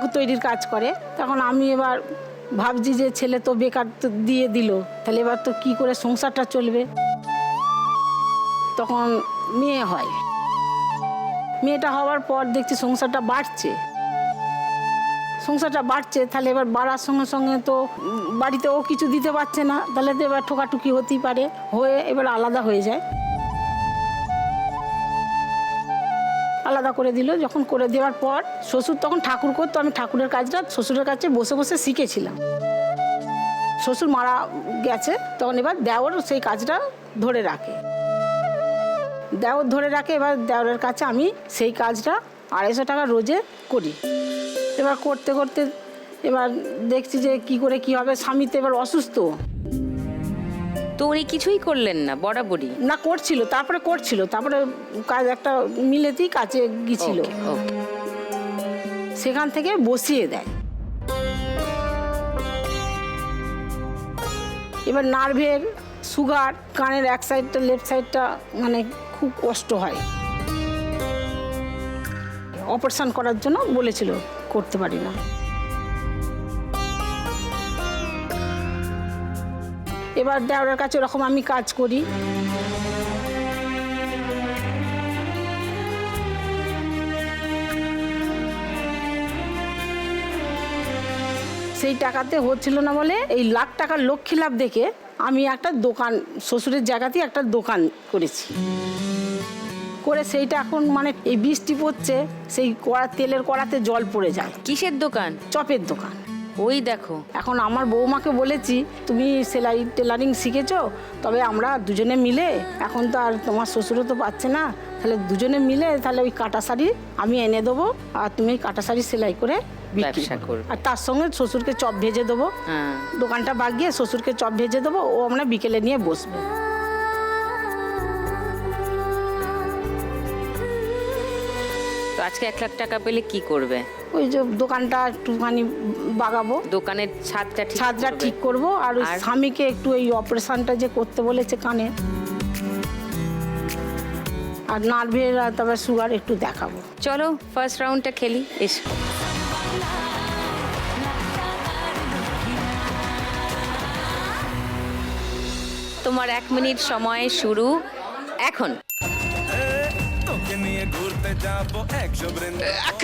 ঠাকুর তৈরির কাজ করে। তখন আমি এবার ভাবছি যে ছেলে তো বেকার তো দিয়ে দিল, তাহলে এবার তো কী করে সংসারটা চলবে। তখন মেয়ে হয়, মেয়েটা হওয়ার পর দেখছি সংসারটা বাড়ছে, তাহলে এবার বাড়ার সঙ্গে সঙ্গে তো বাড়িতেও কিছু দিতে পারছে না, তাহলে তো এবার ঠোকাঠুকি হতেই পারে, হয়ে এবার আলাদা হয়ে যায়। আলাদা করে দিল, যখন করে দেওয়ার পর শ্বশুর তখন ঠাকুর করতো, আমি ঠাকুরের কাজটা শ্বশুরের কাছে বসে বসে শিখেছিলাম। শ্বশুর মারা গেছে, তখন এবার দেওর সেই কাজটা ধরে রাখে, এবার দেওরের কাছে আমি সেই কাজটা 250 টাকা রোজে করি। এবার করতে করতে এবার দেখছি যে কি করে কি হবে, স্বামী তো এবার অসুস্থ। তো উনি কিছুই করলেন না বরাবরই? না, করছিল, তারপরে কাজ একটা মিলেতেই কাজে গিয়েছিল, সেখান থেকে বসিয়ে দেয়। এবার নার্ভের সুগার, কানের এক সাইডটা লেফট সাইডটা মানে খুব কষ্ট হয়, অপারেশন করার জন্য বলেছিল, করতে পারি না। এবার দেওরের কাছে ওরকম আমি কাজ করি। সেই টাকাতে হচ্ছিল না বলে এই লাখ টাকার লক্ষ্মী লাভ দেখে আমি একটা দোকান, শ্বশুরের জায়গাতেই একটা দোকান করেছি, করে সেইটা এখন মানে এই বৃষ্টি পড়ছে, সেই তেলের কড়াতে জল পড়ে যায়। কিসের দোকান? চপের দোকান। ওই দেখো, এখন আমার বৌমাকে বলেছি, তুমি সেলাই টেলারিং শিখেছো, তবে আমরা দুজনে মিলে, এখন তো আর তোমার শ্বশুরও তো পাচ্ছে না, তাহলে দুজনে মিলে তাহলে ওই কাটা শাড়ি আমি এনে দেবো, আর তুমি কাটা শাড়ি সেলাই করে ব্যবসা করবে, আর তার সঙ্গে শ্বশুরকে চপ ভেজে দেবো। দোকানটা বাগিয়ে শ্বশুরকে চপ ভেজে দেবো, ও আমরা বিকেলে নিয়ে বসবো। তো আজকে 1 লাখ টাকা পেলে কি করবে? ওই যে দোকানটা একটুখানি বাগাবো, দোকানের ছাদটা ঠিক করবো, আর ওই স্বামীকে একটু এই অপারেশনটা যে করতে বলেছে কানে, আর নার্ভের তারপর সুগার একটু দেখাবো। চলো ফার্স্ট রাউন্ডটা খেলি, এসো। তোমার 1 মিনিট সময় শুরু এখন। এক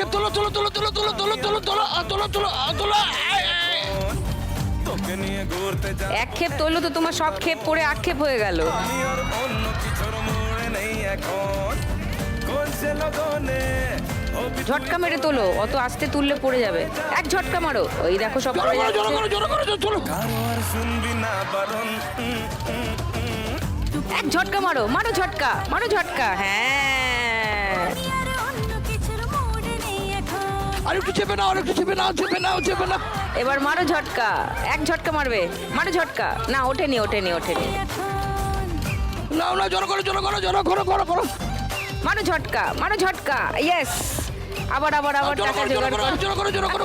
ক্ষেপ তোলো তো তোমার সব ক্ষেপ পড়ে আক্ষেপ হয়ে গেল। ঝটকা মেরে তোলো, অত আস্তে তুললে পড়ে যাবে। এক ঝটকা মারো, ওই দেখো সব পড়ে যাচ্ছে। এক ঝটকা মারো, ঝটকা। হ্যাঁ, এবার মারো ঝটকা, এক ঝটকা মারবে, মারো ঝটকা। না, ওঠেনি। মারো ঝটকা, ইয়েস। আবার টাকা জোগাড় করো।